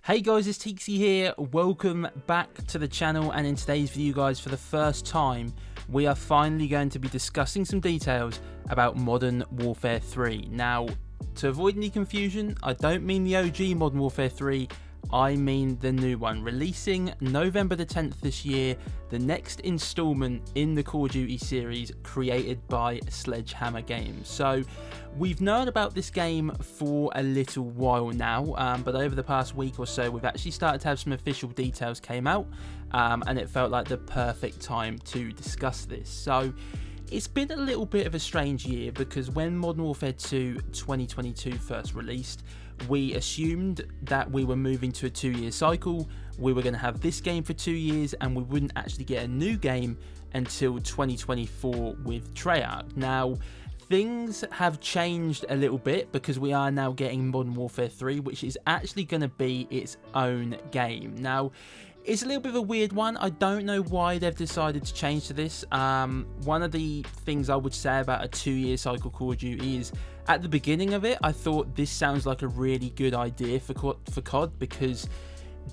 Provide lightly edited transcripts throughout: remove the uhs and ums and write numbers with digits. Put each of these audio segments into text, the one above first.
Hey guys, it's Teaksy here. Welcome back to the channel, and in today's video guys, for the first time, we are finally going to be discussing some details about Modern Warfare 3. Now, to avoid any confusion, I don't mean the OG Modern Warfare 3, I mean the new one, releasing November the 10th this year, the next installment in the Call of Duty series created by Sledgehammer Games. So we've known about this game for a little while now, but over the past week or so we've actually started to have some official details came out, and it felt like the perfect time to discuss this. So it's been a little bit of a strange year, because when Modern Warfare 2 2022 first released, we assumed that we were moving to a 2-year cycle. We were going to have this game for 2 years, and we wouldn't actually get a new game until 2024 with Treyarch. Now, things have changed a little bit, because we are now getting Modern Warfare 3, which is actually going to be its own game. Now, it's a little bit of a weird one. I don't know why they've decided to change to this. One of the things I would say about a 2-year cycle Call of Duty is, at the beginning of it, I thought this sounds like a really good idea for COD, because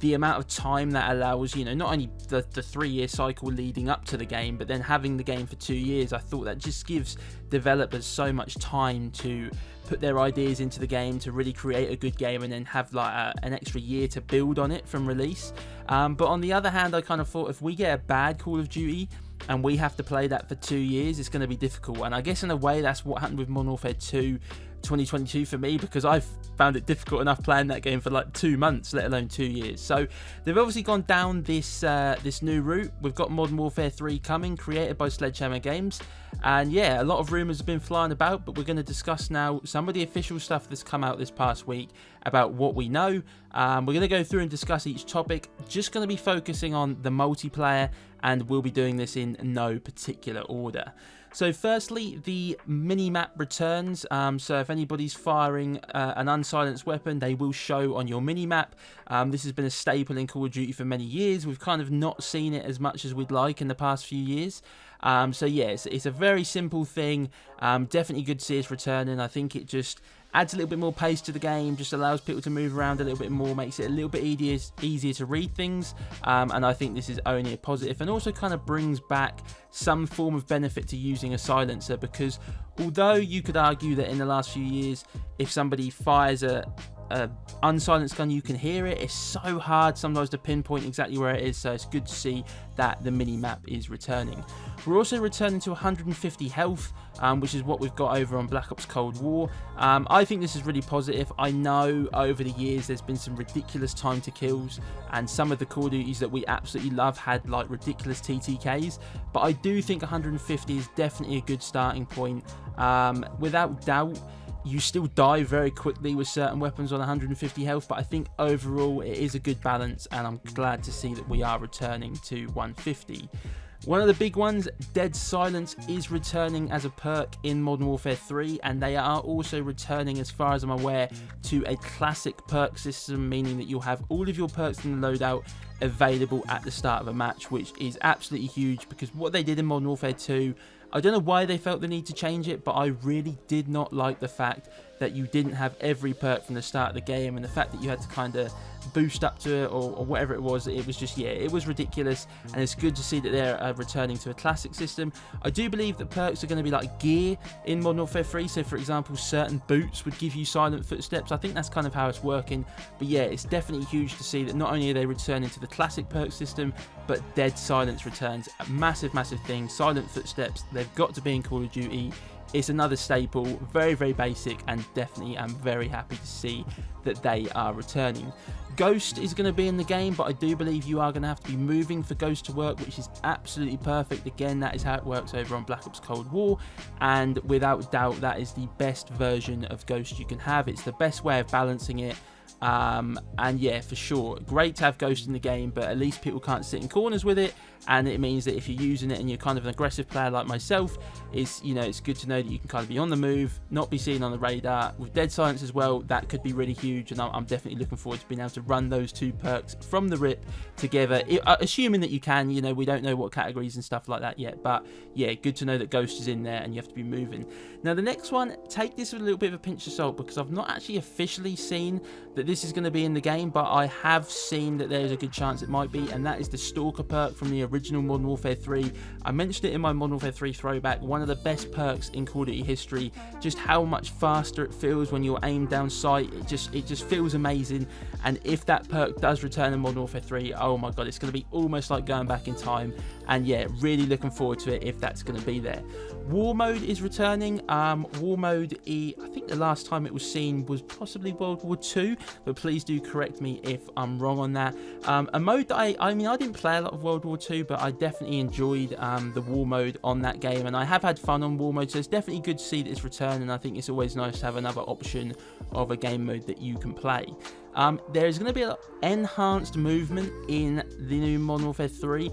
the amount of time that allows, you know, not only the 3-year cycle leading up to the game, but then having the game for 2 years, I thought that just gives developers so much time to put their ideas into the game, to really create a good game, and then have like an extra year to build on it from release. But on the other hand, I kind of thought, if we get a bad Call of Duty and we have to play that for 2 years, it's going to be difficult. And I guess in a way that's what happened with Modern Warfare 2 2022 for me, because I've found it difficult enough playing that game for like 2 months, let alone 2 years. So they've obviously gone down this new route. We've got Modern Warfare 3 coming, created by Sledgehammer Games, and yeah, a lot of rumours have been flying about, but we're going to discuss now some of the official stuff that's come out this past week about what we know. We're going to go through and discuss each topic, just going to be focusing on the multiplayer, and we'll be doing this in no particular order. So firstly, the mini-map returns. So if anybody's firing an unsilenced weapon, they will show on your mini-map. This has been a staple in Call of Duty for many years. We've kind of not seen it as much as we'd like in the past few years. So yes, it's a very simple thing. Definitely good to see it's returning. I think it just adds a little bit more pace to the game, just allows people to move around a little bit more, makes it a little bit easier to read things, and I think this is only a positive, and also kind of brings back some form of benefit to using a silencer, because although you could argue that in the last few years, if somebody fires a unsilenced gun, you can hear it. It's so hard sometimes to pinpoint exactly where it is, so it's good to see that the mini-map is returning. We're also returning to 150 health, which is what we've got over on Black Ops Cold War. I think this is really positive. I know over the years there's been some ridiculous time to kills, and some of the Call of Duties that we absolutely love had like ridiculous TTKs, but I do think 150 is definitely a good starting point. Without doubt, you still die very quickly with certain weapons on 150 health, but I think overall it is a good balance, and I'm glad to see that we are returning to 150. One of the big ones, Dead Silence, is returning as a perk in Modern Warfare 3, and they are also returning, as far as I'm aware, to a classic perk system, meaning that you'll have all of your perks in the loadout available at the start of a match, which is absolutely huge, because what they did in Modern Warfare 2, I don't know why they felt the need to change it, but I really did not like the fact that you didn't have every perk from the start of the game, and the fact that you had to kind of boost up to it, or whatever it was just, yeah, it was ridiculous, and it's good to see that they're returning to a classic system. I do believe that perks are going to be like gear in Modern Warfare 3, so for example, certain boots would give you silent footsteps. I think that's kind of how it's working, but yeah, it's definitely huge to see that not only are they returning to the classic perk system, but Dead Silence returns. A massive thing. Silent footsteps, they've got to be in Call of Duty. It's another staple, very, very basic, and definitely I'm very happy to see that they are returning. Ghost is going to be in the game, but I do believe you are going to have to be moving for Ghost to work, which is absolutely perfect. Again, that is how it works over on Black Ops Cold War, and without doubt that is the best version of Ghost you can have. It's the best way of balancing it. And yeah, for sure, great to have Ghost in the game, but at least people can't sit in corners with it, and it means that if you're using it and you're kind of an aggressive player like myself, it's good to know that you can kind of be on the move, not be seen on the radar. With Dead Silence as well, that could be really huge, and I'm definitely looking forward to being able to run those two perks from the rip together, assuming that you can. We don't know what categories and stuff like that yet, but yeah, good to know that Ghost is in there and you have to be moving. Now the next one, take this with a little bit of a pinch of salt, because I've not actually officially seen that this is going to be in the game, but I have seen that there's a good chance it might be, and that is the Stalker perk from the original Modern Warfare 3. I mentioned it in my Modern Warfare 3 throwback, one of the best perks in Call of Duty history, just how much faster it feels when you're aimed down sight. It just feels amazing, and if that perk does return in Modern Warfare 3, oh my god, it's going to be almost like going back in time. And yeah, really looking forward to it if that's going to be there. War mode is returning. War mode, I think the last time it was seen was possibly World War II, but please do correct me if I'm wrong on that. A mode that I mean, I didn't play a lot of World War II, but I definitely enjoyed the War mode on that game, and I have had fun on War mode, so it's definitely good to see that it's returned, and I think it's always nice to have another option of a game mode that you can play. There is going to be an enhanced movement in the new Modern Warfare 3.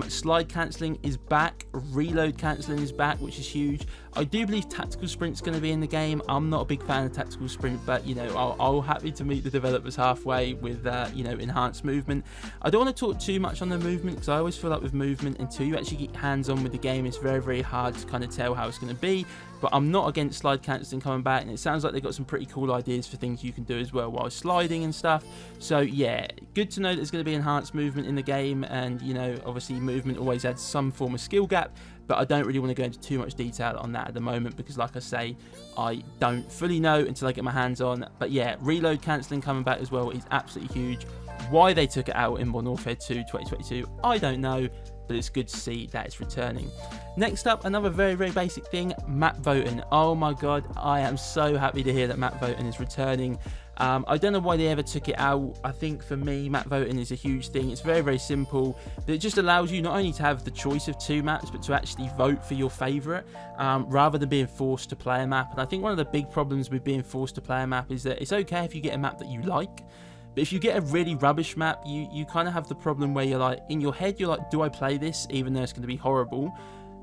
Slide cancelling is back, reload cancelling is back, which is huge. I do believe tactical sprint's going to be in the game. I'm not a big fan of tactical sprint, but you know, I'll happy to meet the developers halfway with you know, enhanced movement. I don't want to talk too much on the movement, because I always feel like with movement, until you actually get hands on with the game, it's very, very hard to kind of tell how it's going to be. But I'm not against slide cancelling coming back, and it sounds like they've got some pretty cool ideas for things you can do as well while sliding and stuff. So yeah, good to know that there's going to be enhanced movement in the game, and you know, obviously movement always adds some form of skill gap, but I don't really want to go into too much detail on that at the moment, because like I say, I don't fully know until I get my hands on. But yeah, reload cancelling coming back as well is absolutely huge. Why they took it out in Modern Warfare 2 2022, I don't know, but it's good to see that it's returning. Next up, another very, very basic thing, map voting. Oh my god, I am so happy to hear that map voting is returning. I don't know why they ever took it out. I think for me, map voting is a huge thing. It's very, very simple. It just allows you not only to have the choice of 2 maps, but to actually vote for your favourite, rather than being forced to play a map. And I think one of the big problems with being forced to play a map is that it's okay if you get a map that you like, but if you get a really rubbish map, you kind of have the problem where you're like, in your head, you're like, do I play this even though it's going to be horrible?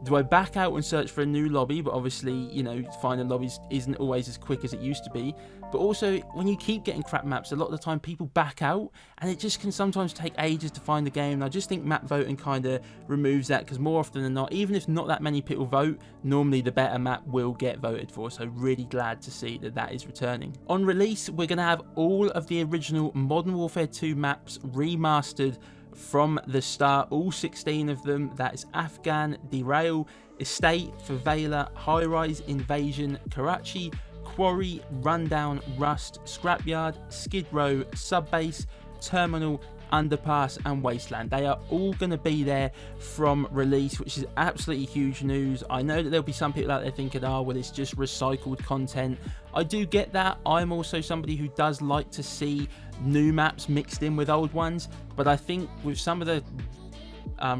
Do I back out and search for a new lobby? But obviously, you know, finding lobbies isn't always as quick as it used to be. But also, when you keep getting crap maps, a lot of the time people back out, and it just can sometimes take ages to find the game. And I just think map voting kind of removes that, because more often than not, even if not that many people vote, normally the better map will get voted for. So really glad to see that that is returning. On release, we're going to have all of the original Modern Warfare 2 maps remastered from the start, all 16 of them. That is Afghan, Derail, Estate, Favela, High Rise, Invasion, Karachi, Quarry, Rundown, Rust, Scrapyard, Skid Row, Subbase, Terminal, Underpass and Wasteland. They are all going to be there from release, which is absolutely huge news. I know that there'll be some people out there thinking, oh well, it's just recycled content. I do get that. I'm also somebody who does like to see new maps mixed in with old ones, but I think with some of the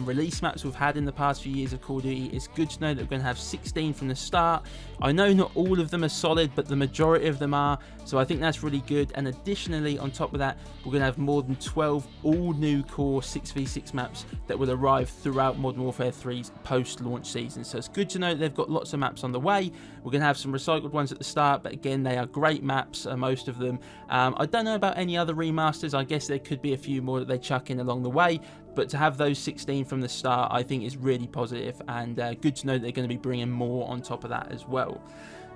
release maps we've had in the past few years of Call of Duty, it's good to know that we're going to have 16 from the start. I know not all of them are solid, but the majority of them are, so I think that's really good. And additionally, on top of that, we're going to have more than 12 all new core 6v6 maps that will arrive throughout Modern Warfare 3's post-launch season. So it's good to know that they've got lots of maps on the way. We're going to have some recycled ones at the start, but again, they are great maps, most of them. I don't know about any other remasters. I guess there could be a few more that they chuck in along the way, but to have those 16 from the start, I think is really positive, and good to know that they're going to be bringing more on top of that as well.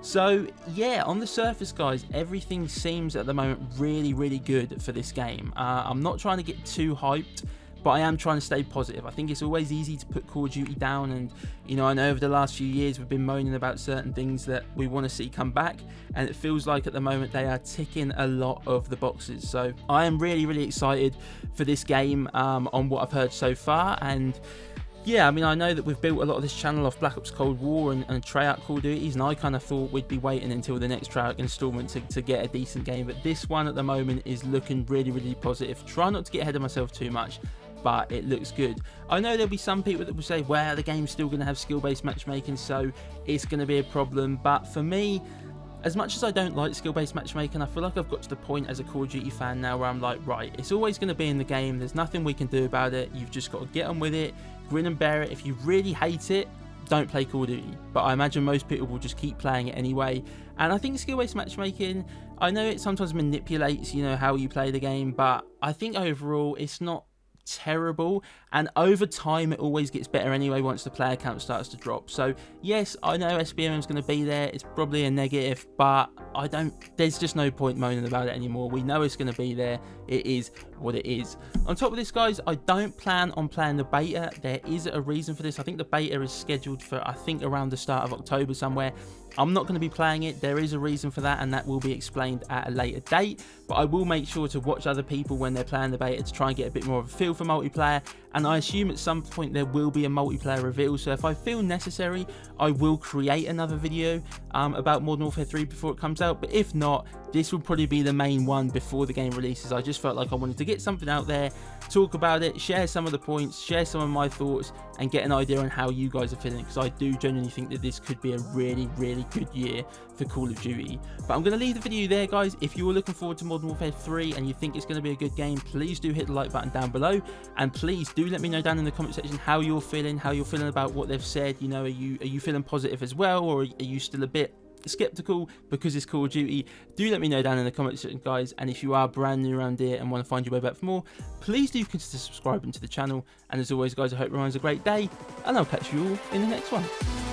So yeah, on the surface, guys, everything seems at the moment really, really good for this game. I'm not trying to get too hyped, but I am trying to stay positive. I think it's always easy to put Call of Duty down, and you know, I know over the last few years we've been moaning about certain things that we want to see come back, and it feels like at the moment they are ticking a lot of the boxes. So I am really, really excited for this game on what I've heard so far. And yeah, I mean, I know that we've built a lot of this channel off Black Ops Cold War and Treyarch Call of Duties, and I kind of thought we'd be waiting until the next Treyarch installment to get a decent game, but this one at the moment is looking really, really positive. Try not to get ahead of myself too much, but it looks good. I know there'll be some people that will say, well, the game's still going to have skill-based matchmaking, so it's going to be a problem. But for me, as much as I don't like skill-based matchmaking, I feel like I've got to the point as a Call of Duty fan now where I'm like, right, it's always going to be in the game. There's nothing we can do about it. You've just got to get on with it, grin and bear it. If you really hate it, don't play Call of Duty. But I imagine most people will just keep playing it anyway. And I think skill-based matchmaking, I know it sometimes manipulates, you know, how you play the game, but I think overall it's not terrible, and over time it always gets better anyway once the player count starts to drop. So yes, I know SBMM is going to be there, it's probably a negative, but there's just no point moaning about it anymore. We know it's going to be there, it is what it is. On top of this, guys, I don't plan on playing the beta. There is a reason for this. I think the beta is scheduled for, I think, around the start of October somewhere. I'm not going to be playing it. There is a reason for that, and that will be explained at a later date, but I will make sure to watch other people when they're playing the beta to try and get a bit more of a feel for multiplayer, and I assume at some point there will be a multiplayer reveal, so if I feel necessary, I will create another video about Modern Warfare 3 before it comes out, but if not, this will probably be the main one before the game releases. I just felt like I wanted to get something out there, talk about it, share some of the points, share some of my thoughts, and get an idea on how you guys are feeling, because I do genuinely think that this could be a really, really good year for Call of Duty. But I'm going to leave the video there, guys. If you're looking forward to Modern Warfare 3 and you think it's going to be a good game, please do hit the like button down below, and please do let me know down in the comment section how you're feeling about what they've said. You know, are you feeling positive as well, or are you still a bit skeptical because it's Call of Duty? Do let me know down in the comment section, guys, and if you are brand new around here and want to find your way back for more, please do consider subscribing to the channel, and as always, guys, I hope everyone's a great day, and I'll catch you all in the next one.